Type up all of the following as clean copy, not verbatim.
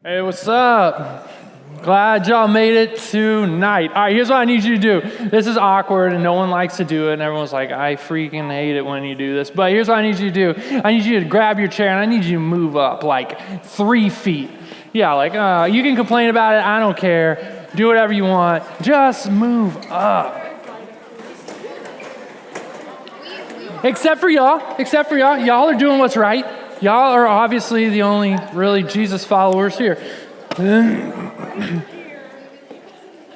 Hey, what's up? Glad y'all made it tonight. All right, here's what I need you to do. This is awkward and no one likes to do it, and everyone's like, I freaking hate it when you do this. But here's what I need you to do. I need you to grab your chair and I need you to move up like 3 feet. Yeah, like, you can complain about it. I don't care. Do whatever you want. Just move up. Except for y'all. Y'all are doing what's right. Y'all are obviously the only really Jesus followers here.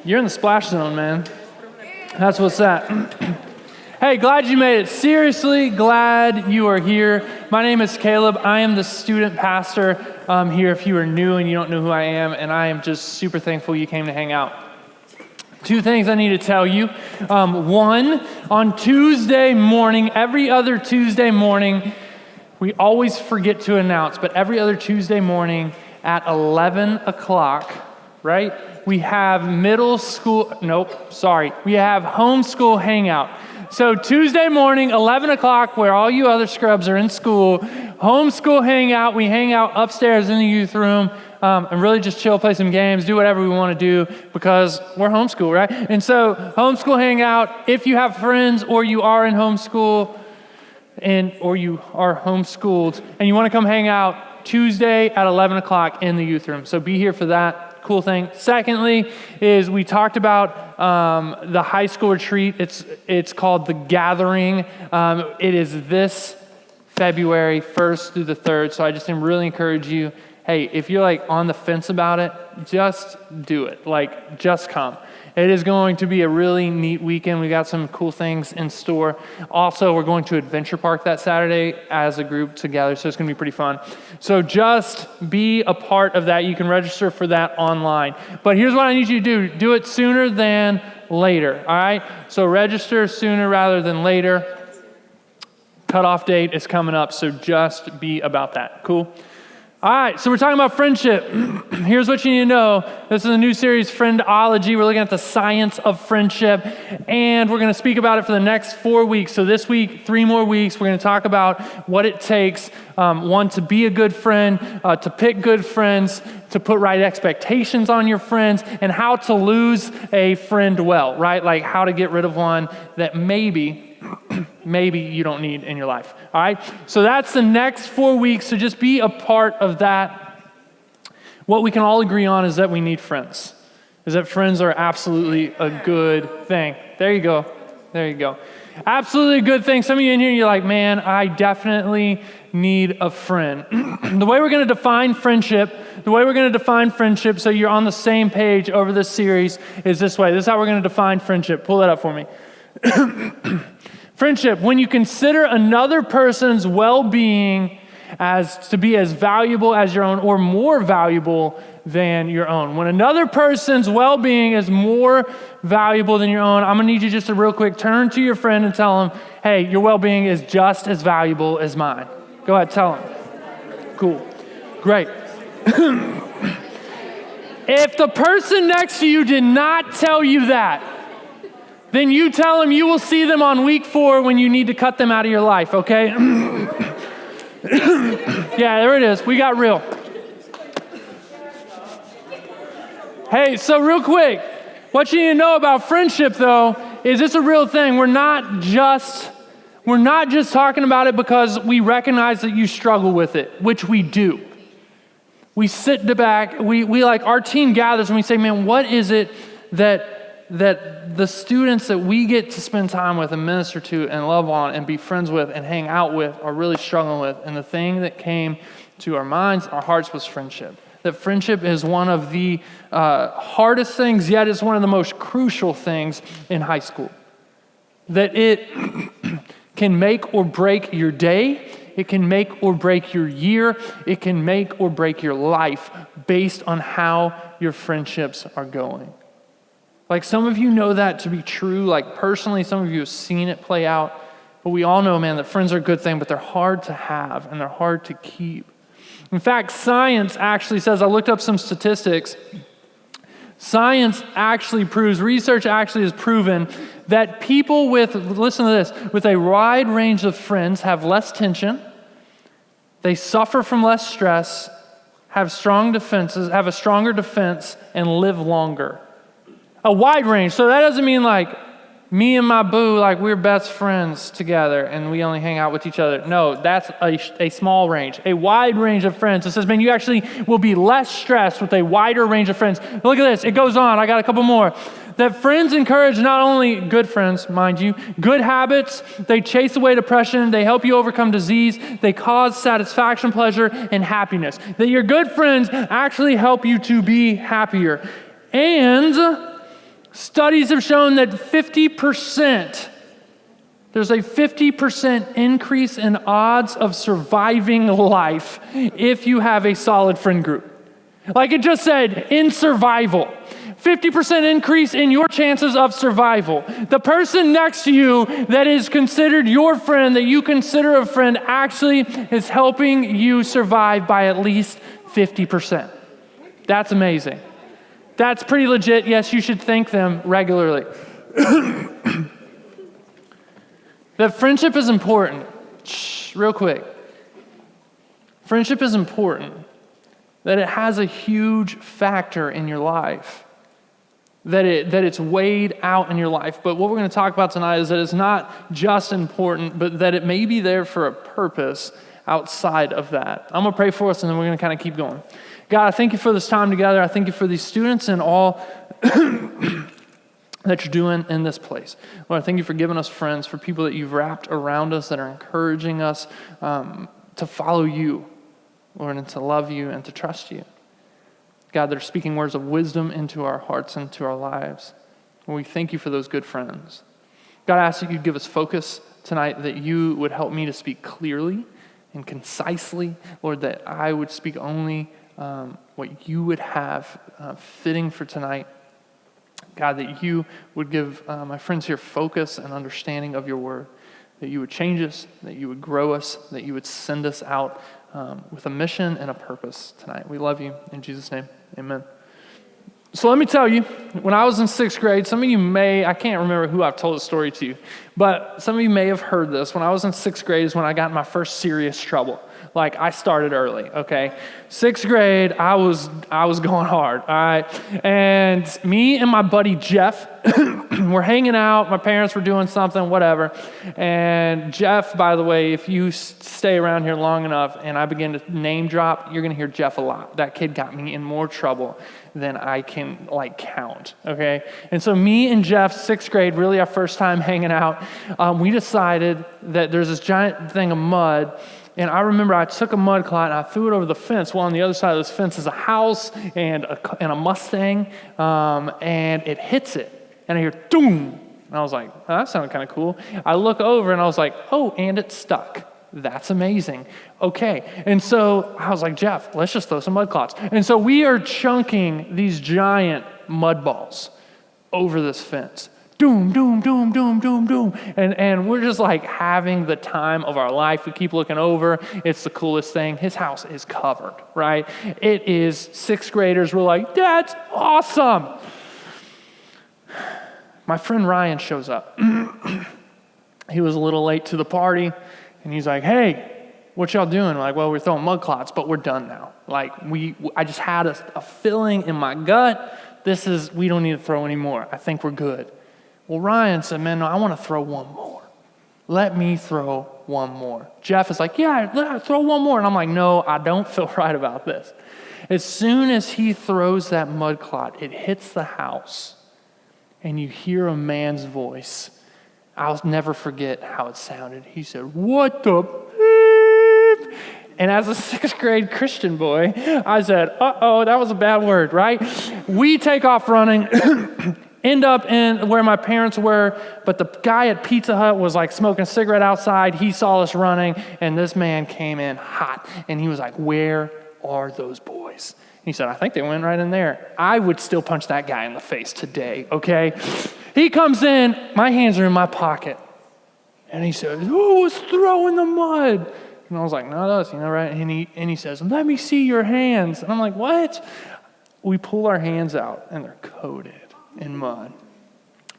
You're in the splash zone, man. That's what's that. Hey, glad you made it. Seriously, glad you are here. My name is Caleb. I am the student pastor here if you are new and you don't know who I am, and I am just super thankful you came to hang out. 2 things I need to tell you. One, on Tuesday morning, every other Tuesday morning, we always forget to announce, but every other Tuesday morning at 11 o'clock, right? We have we have homeschool hangout. So Tuesday morning, 11 o'clock, where all you other scrubs are in school, homeschool hangout. We hang out upstairs in the youth room and really just chill, play some games, do whatever we want to do because we're homeschool, right? And so homeschool hangout, if you have friends or you are in homeschool, or you are homeschooled and you want to come hang out Tuesday at 11 o'clock in the youth room. So be here for that. Cool thing. Secondly is we talked about the high school retreat. It's called The Gathering. It is this February 1st through the 3rd. So I just really encourage you, hey, if you're like on the fence about it, just do it. Like, just come. It is going to be a really neat weekend. We got some cool things in store. Also, we're going to Adventure Park that Saturday as a group together, so it's going to be pretty fun. So just be a part of that. You can register for that online. But here's what I need you to do. Do it sooner than later, all right? So register sooner rather than later. Cutoff date is coming up, so just be about that. Cool? All right, so we're talking about friendship. Here's what you need to know. This is a new series, Friendology. We're looking at the science of friendship, and we're going to speak about it for the next 4 weeks. So this week, 3 more weeks, we're going to talk about what it takes, one, to be a good friend, to pick good friends, to put right expectations on your friends, and how to lose a friend well, right? Like how to get rid of one that maybe you don't need in your life, all right? So that's the next 4 weeks, so just be a part of that. What we can all agree on is that we need friends, is that friends are absolutely a good thing. There you go. Absolutely a good thing. Some of you in here, you're like, man, I definitely need a friend. The way we're going to define friendship, so you're on the same page over this series, is this way. This is how we're going to define friendship. Pull that up for me. Friendship, when you consider another person's well-being as to be as valuable as your own or more valuable than your own. When another person's well-being is more valuable than your own, I'm going to need you just to real quick turn to your friend and tell him, hey, your well-being is just as valuable as mine. Go ahead, tell him. Cool. Great. If the person next to you did not tell you that, then you tell them you will see them on week 4 when you need to cut them out of your life, okay? Yeah, there it is. We got real. Hey, so real quick, what you need to know about friendship, though, is it's a real thing. We're not just talking about it because we recognize that you struggle with it, which we do. We sit in the back, we like our team gathers and we say, man, what is it that the students that we get to spend time with and minister to and love on and be friends with and hang out with are really struggling with? And the thing that came to our minds, our hearts, was friendship. That friendship is one of the hardest things, yet it's one of the most crucial things in high school. That it can make or break your day. It can make or break your year. It can make or break your life based on how your friendships are going. Like, some of you know that to be true. Like, personally, some of you have seen it play out. But we all know, man, that friends are a good thing, but they're hard to have and they're hard to keep. In fact, science actually says, I looked up some statistics. Science actually proves, research actually has proven that people with, listen to this, with a wide range of friends have less tension, they suffer from less stress, have a stronger defense, and live longer. A wide range. So that doesn't mean like me and my boo, like we're best friends together and we only hang out with each other. No, that's a small range. A wide range of friends. It says, man, you actually will be less stressed with a wider range of friends. Look at this. It goes on. I got a couple more. That friends encourage not only good friends, mind you, good habits. They chase away depression. They help you overcome disease. They cause satisfaction, pleasure, and happiness. That your good friends actually help you to be happier. And studies have shown that there's a 50% increase in odds of surviving life if you have a solid friend group. Like it just said, in survival. 50% increase in your chances of survival. The person next to you that is considered your friend, that you consider a friend, actually is helping you survive by at least 50%. That's amazing. That's pretty legit. Yes, you should thank them regularly. That friendship is important. Real quick. Friendship is important. That it has a huge factor in your life. That it's weighed out in your life. But what we're going to talk about tonight is that it's not just important, but that it may be there for a purpose outside of that. I'm going to pray for us, and then we're going to kind of keep going. God, I thank you for this time together. I thank you for these students and all that you're doing in this place. Lord, I thank you for giving us friends, for people that you've wrapped around us that are encouraging us to follow you, Lord, and to love you and to trust you. God, they're speaking words of wisdom into our hearts and to our lives. And we thank you for those good friends. God, I ask that you'd give us focus tonight, that you would help me to speak clearly and concisely. Lord, that I would speak only what you would have fitting for tonight. God, that you would give my friends here focus and understanding of your word, that you would change us, that you would grow us, that you would send us out with a mission and a purpose tonight. We love you. In Jesus' name, amen. So let me tell you, when I was in 6th grade, some of you I can't remember who I've told the story to, but some of you may have heard this. When I was in 6th grade is when I got in my first serious trouble. Like, I started early, okay? 6th grade, I was going hard, all right? And me and my buddy Jeff were hanging out. My parents were doing something, whatever. And Jeff, by the way, if you stay around here long enough and I begin to name drop, you're going to hear Jeff a lot. That kid got me in more trouble than I can, count, okay? And so me and Jeff, 6th grade, really our first time hanging out, we decided that there's this giant thing of mud. And I remember I took a mud clot and I threw it over the fence. Well, on the other side of this fence is a house and a Mustang, and it hits it. And I hear, doom! And I was like, oh, that sounded kind of cool. I look over and I was like, oh, and it stuck. That's amazing. Okay. And so I was like, Jeff, let's just throw some mud clots. And so we are chunking these giant mud balls over this fence. Doom, doom, doom, doom, doom, doom. And we're just having the time of our life. We keep looking over. It's the coolest thing. His house is covered, right? It is 6th graders. We're like, that's awesome. My friend Ryan shows up. He was a little late to the party, and he's like, hey, what y'all doing? We're like, well, we're throwing mud clots, but we're done now. I just had a feeling in my gut. We don't need to throw anymore. I think we're good. Well, Ryan said, man, no, I want to throw one more. Let me throw one more. Jeff is like, yeah, throw one more. And I'm like, no, I don't feel right about this. As soon as he throws that mud clot, it hits the house, and you hear a man's voice. I'll never forget how it sounded. He said, what the beep? And as a 6th grade Christian boy, I said, uh-oh, that was a bad word, right? We take off running, end up in where my parents were, but the guy at Pizza Hut was smoking a cigarette outside. He saw us running, and this man came in hot, and he was like, where are those boys? He said, I think they went right in there. I would still punch that guy in the face today, okay? He comes in, my hands are in my pocket, and he says, who was throwing the mud? And I was like, not us, right? And he says, let me see your hands. And I'm like, what? We pull our hands out, and they're coated in mud.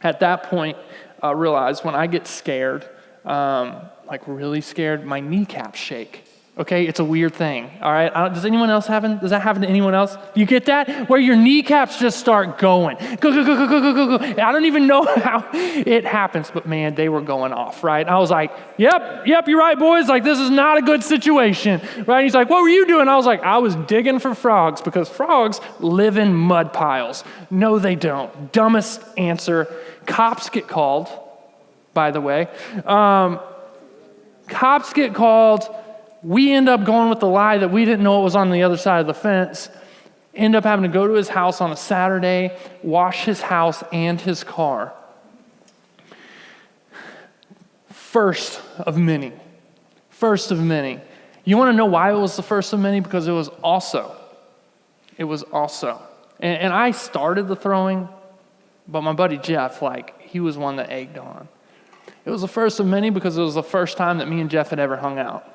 At that point, I realized when I get scared, really scared, my kneecaps shake. Okay, it's a weird thing, all right? Does that happen to anyone else? Do you get that? Where your kneecaps just start going. Go. I don't even know how it happens, but man, they were going off, right? I was like, yep, you're right, boys. Like, this is not a good situation, right? He's like, what were you doing? I was like, I was digging for frogs because frogs live in mud piles. No, they don't. Dumbest answer. Cops get called, by the way. Cops get called. We end up going with the lie that we didn't know it was on the other side of the fence, end up having to go to his house on a Saturday, wash his house and his car. First of many. You want to know why it was the first of many? Because it was also. And I started the throwing, but my buddy Jeff, he was one that egged on. It was the first of many because it was the first time that me and Jeff had ever hung out.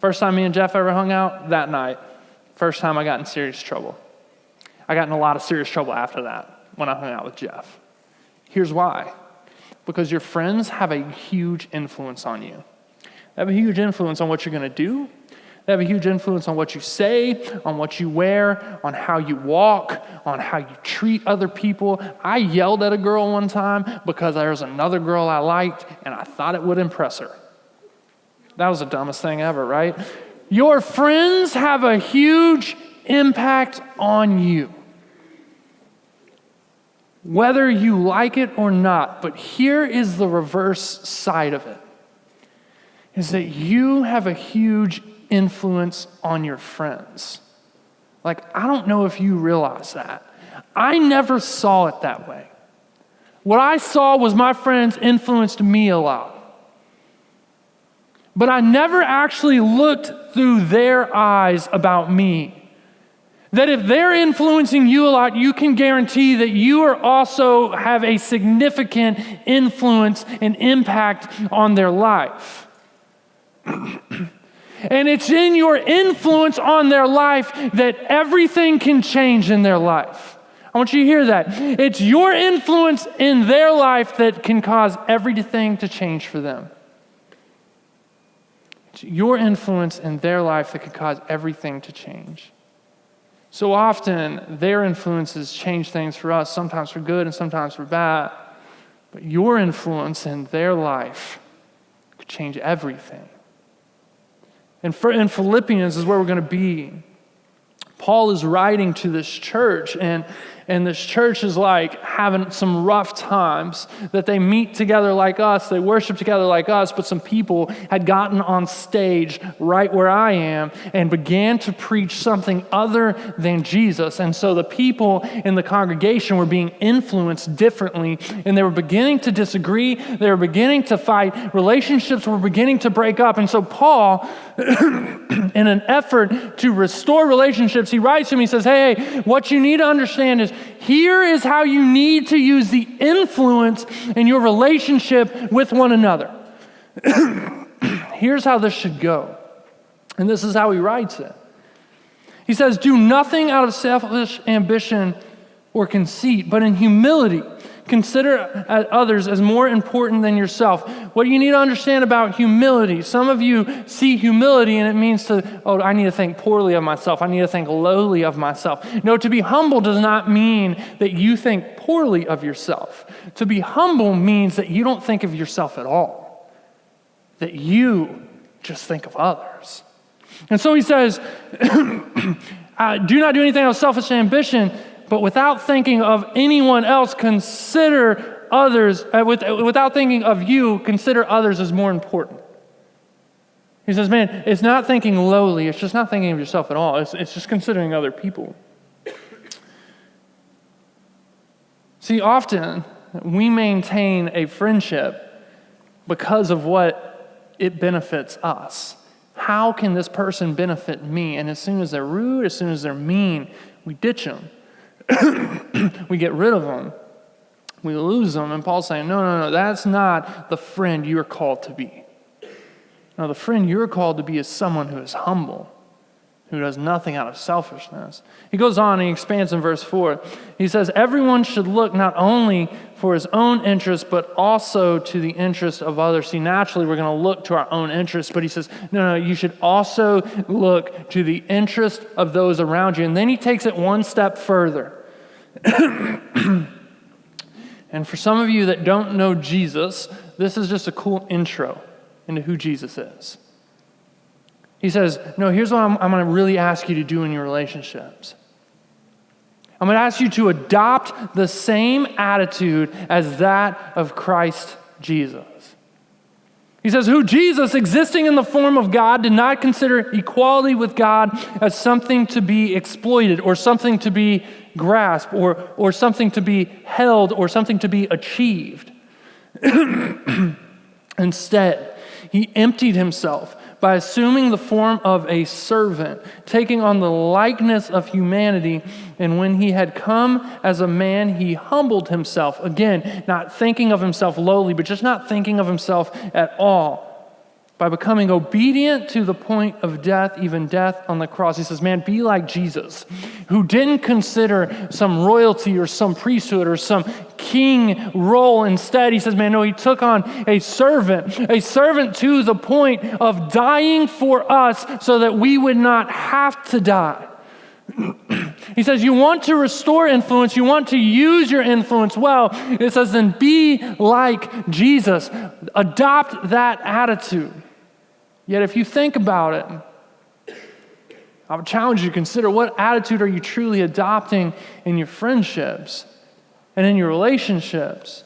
First time me and Jeff ever hung out, that night. First time I got in serious trouble. I got in a lot of serious trouble after that when I hung out with Jeff. Here's why. Because your friends have a huge influence on you. They have a huge influence on what you're going to do. They have a huge influence on what you say, on what you wear, on how you walk, on how you treat other people. I yelled at a girl one time because there was another girl I liked, and I thought it would impress her. That was the dumbest thing ever, right? Your friends have a huge impact on you, whether you like it or not. But here is the reverse side of it, is that you have a huge influence on your friends. I don't know if you realize that. I never saw it that way. What I saw was my friends influenced me a lot. But I never actually looked through their eyes about me. That if they're influencing you a lot, you can guarantee that you are also have a significant influence and impact on their life. And it's in your influence on their life that everything can change in their life. I want you to hear that. It's your influence in their life that can cause everything to change for them. It's your influence in their life that can cause everything to change. So often, their influences change things for us, sometimes for good and sometimes for bad. But your influence in their life could change everything. And in Philippians is where we're going to be. Paul is writing to this church, and this church is having some rough times, that they meet together like us, they worship together like us, but some people had gotten on stage right where I am and began to preach something other than Jesus. And so the people in the congregation were being influenced differently, and they were beginning to disagree, they were beginning to fight, relationships were beginning to break up. And so Paul, in an effort to restore relationships, he writes to him, he says, hey, what you need to understand is here is how you need to use the influence in your relationship with one another. Here's how this should go. And this is how he writes it. He says, do nothing out of selfish ambition or conceit, but in humility, consider others as more important than yourself. What you need to understand about humility, some of you see humility and it means I need to think poorly of myself. I need to think lowly of myself. No, to be humble does not mean that you think poorly of yourself. To be humble means that you don't think of yourself at all. That you just think of others. And so he says, do not do anything out of selfish ambition, but without thinking of anyone else, consider others, without thinking of you, consider others as more important. He says, man, it's not thinking lowly. It's just not thinking of yourself at all. It's just considering other people. See, often we maintain a friendship because of what it benefits us. How can this person benefit me? And as soon as they're rude, as soon as they're mean, we ditch them. We get rid of them. We lose them. And Paul's saying, no, that's not the friend you're called to be. No, the friend you're called to be is someone who is humble, who does nothing out of selfishness. He goes on and he expands in verse 4. He says, everyone should look not only for his own interest, but also to the interest of others. See, naturally, we're going to look to our own interests, but he says, no, you should also look to the interest of those around you. And then he takes it one step further. And for some of you that don't know Jesus, this is just a cool intro into who Jesus is. He says, no, here's what I'm going to really ask you to do in your relationships. I'm going to ask you to adopt the same attitude as that of Christ Jesus. He says, who Jesus, existing in the form of God, did not consider equality with God as something to be exploited or something to be grasped or something to be held or something to be achieved. Instead, he emptied himself by assuming the form of a servant, taking on the likeness of humanity, and when he had come as a man, he humbled himself. Again, not thinking of himself lowly, but just not thinking of himself at all, by becoming obedient to the point of death, even death on the cross. He says, man, be like Jesus, who didn't consider some royalty or some priesthood or some king role. Instead, he says, man, no, he took on a servant to the point of dying for us so that we would not have to die. He says, you want to restore influence, you want to use your influence well. It says, then be like Jesus. Adopt that attitude. Yet if you think about it, I would challenge you to consider, what attitude are you truly adopting in your friendships and in your relationships?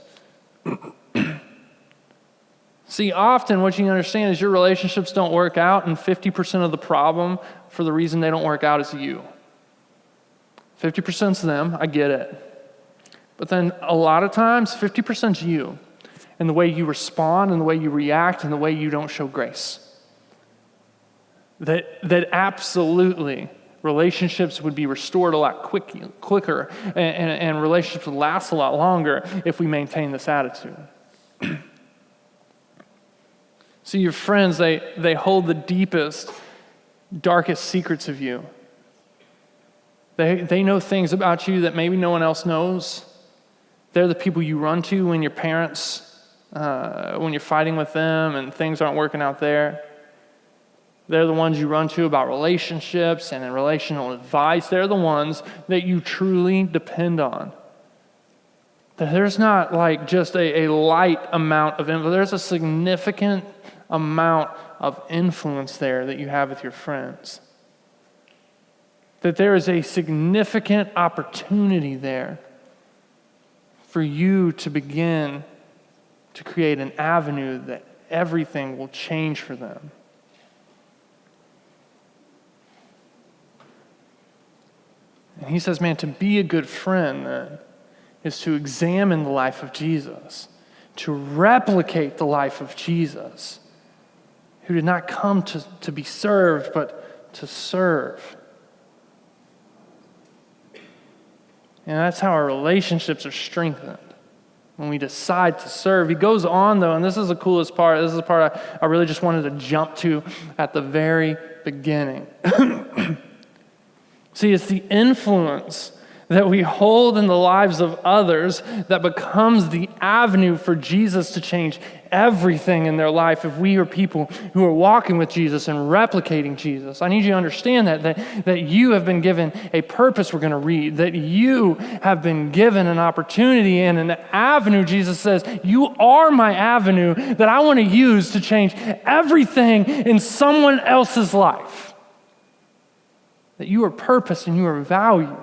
See, often what you understand is your relationships don't work out, and 50% of the problem for the reason they don't work out is you. 50% is them, I get it. But then a lot of times, 50% is you, and the way you respond, and the way you react, and the way you don't show grace. That absolutely relationships would be restored a lot quicker, and relationships would last a lot longer if we maintain this attitude. See, your friends, they hold the deepest, darkest secrets of you. They know things about you that maybe no one else knows. They're the people you run to when your parents, when you're fighting with them and things aren't working out there. They're the ones you run to about relationships and in relational advice. They're the ones that you truly depend on. There's not like just a light amount of influence. There's a significant amount of influence there that you have with your friends. That there is a significant opportunity there for you to begin to create an avenue that everything will change for them. And he says, man, to be a good friend then is to examine the life of Jesus, to replicate the life of Jesus, who did not come to be served, but to serve. And that's how our relationships are strengthened, when we decide to serve. He goes on, though, and this is the coolest part. This is the part I really just wanted to jump to at the very beginning. See, it's the influence that we hold in the lives of others that becomes the avenue for Jesus to change everything in their life if we are people who are walking with Jesus and replicating Jesus. I need you to understand that you have been given a purpose we're going to read, that you have been given an opportunity and an avenue. Jesus says, you are my avenue that I want to use to change everything in someone else's life. That you are purposed and you are valued.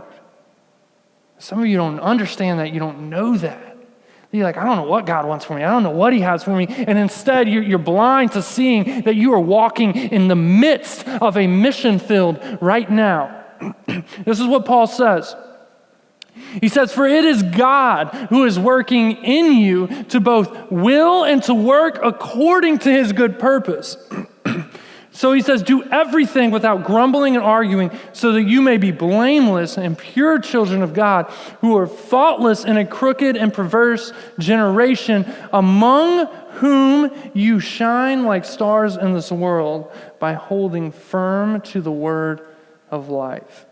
Some of you don't understand that. You don't know that. You're like, I don't know what God wants for me. I don't know what he has for me. And instead, you're blind to seeing that you are walking in the midst of a mission field right now. This is what Paul says. He says, for it is God who is working in you to both will and to work according to his good purpose. So he says, do everything without grumbling and arguing so that you may be blameless and pure children of God who are faultless in a crooked and perverse generation, among whom you shine like stars in this world by holding firm to the word of life.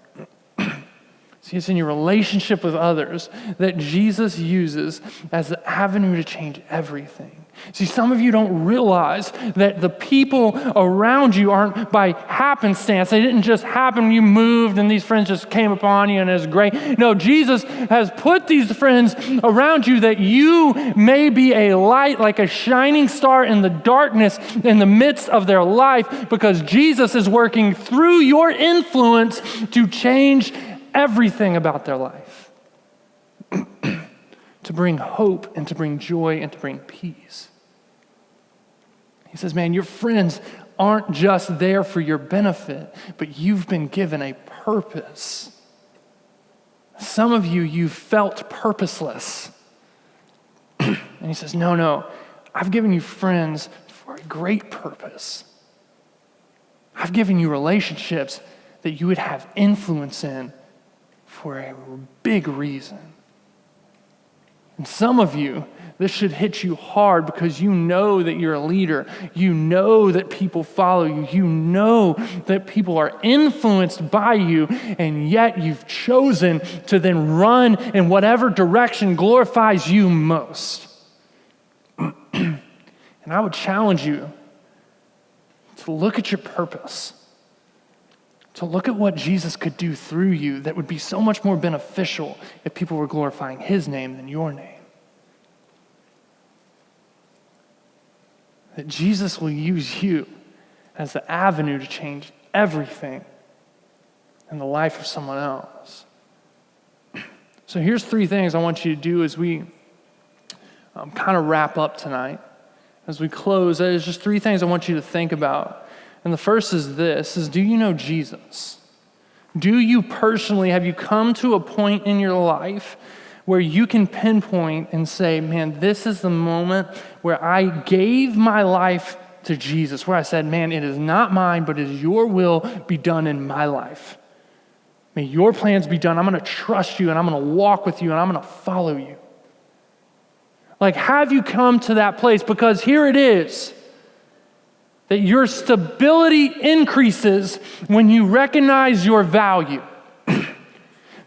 See, it's in your relationship with others that Jesus uses as the avenue to change everything. See, some of you don't realize that the people around you aren't by happenstance. They didn't just happen when you moved and these friends just came upon you and it was great. No, Jesus has put these friends around you that you may be a light, like a shining star in the darkness in the midst of their life, because Jesus is working through your influence to change everything about their life. To bring hope and to bring joy and to bring peace. He says, man, your friends aren't just there for your benefit, but you've been given a purpose. Some of you felt purposeless. And he says, no, I've given you friends for a great purpose. I've given you relationships that you would have influence in for a big reason. And some of you, this should hit you hard because you know that you're a leader. You know that people follow you. You know that people are influenced by you, and yet you've chosen to then run in whatever direction glorifies you most. And I would challenge you to look at your purpose, to look at what Jesus could do through you that would be so much more beneficial if people were glorifying his name than your name. That Jesus will use you as the avenue to change everything in the life of someone else. So here's 3 things I want you to do as we kind of wrap up tonight. As we close, there's just 3 things I want you to think about. And the first is this, do you know Jesus? Do you personally, have you come to a point in your life where you can pinpoint and say, man, this is the moment where I gave my life to Jesus, where I said, man, it is not mine, but it is your will be done in my life. May your plans be done. I'm going to trust you, and I'm going to walk with you, and I'm going to follow you. Like, have you come to that place? Because here it is, that your stability increases when you recognize your value.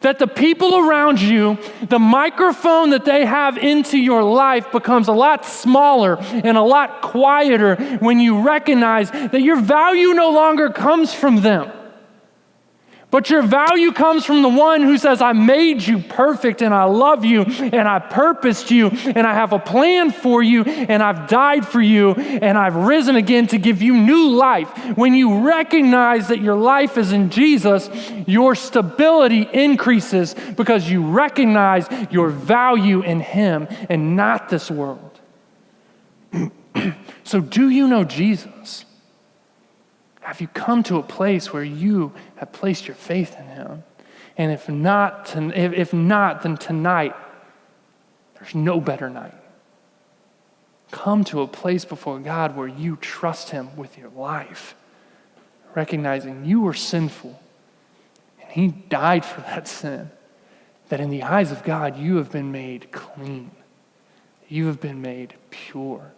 That the people around you, the microphone that they have into your life becomes a lot smaller and a lot quieter when you recognize that your value no longer comes from them. But your value comes from the one who says, I made you perfect and I love you and I purposed you and I have a plan for you and I've died for you and I've risen again to give you new life. When you recognize that your life is in Jesus, your stability increases because you recognize your value in him and not this world. So do you know Jesus? Have you come to a place where you have placed your faith in him? And if not, then tonight, there's no better night. Come to a place before God where you trust him with your life, recognizing you were sinful, and he died for that sin, that in the eyes of God, you have been made clean, you have been made pure,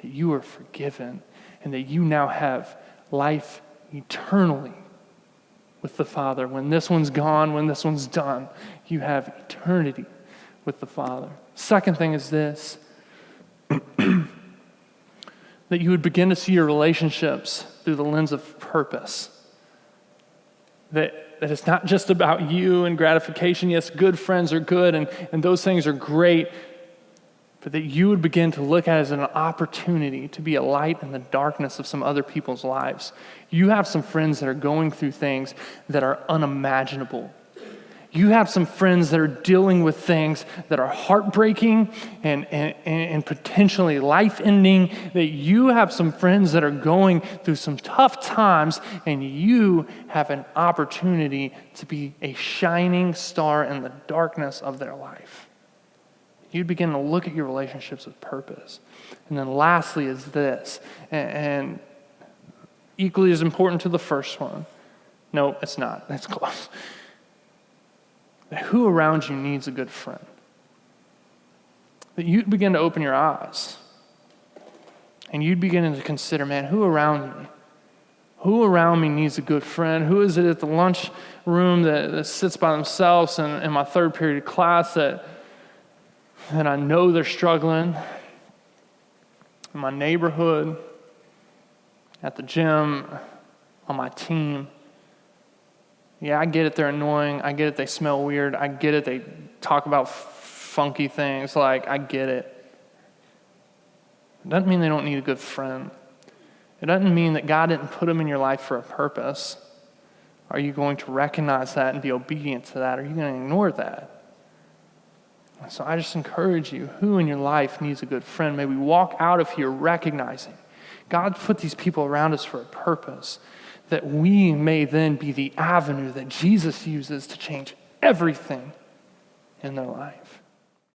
that you are forgiven, and that you now have life eternally with the Father. When this one's gone, when this one's done, you have eternity with the Father. Second thing is this, that you would begin to see your relationships through the lens of purpose. That it's not just about you and gratification. Yes, good friends are good and those things are great, but that you would begin to look at it as an opportunity to be a light in the darkness of some other people's lives. You have some friends that are going through things that are unimaginable. You have some friends that are dealing with things that are heartbreaking and potentially life-ending, that you have some friends that are going through some tough times, and you have an opportunity to be a shining star in the darkness of their life. You'd begin to look at your relationships with purpose. And then lastly is this, and equally as important to the first one. No, it's not. That's close. That who around you needs a good friend? That you'd begin to open your eyes and you'd begin to consider, man, who around me Who around me needs a good friend? Who is it at the lunch room that sits by themselves in my third period class that I know they're struggling? In my neighborhood, at the gym, on my team. Yeah, I get it, they're annoying. I get it, they smell weird. I get it, they talk about funky things. Like, I get it. It doesn't mean they don't need a good friend. It doesn't mean that God didn't put them in your life for a purpose. Are you going to recognize that and be obedient to that? Or are you going to ignore that? So I just encourage you, who in your life needs a good friend? May we walk out of here recognizing God put these people around us for a purpose, that we may then be the avenue that Jesus uses to change everything in their life.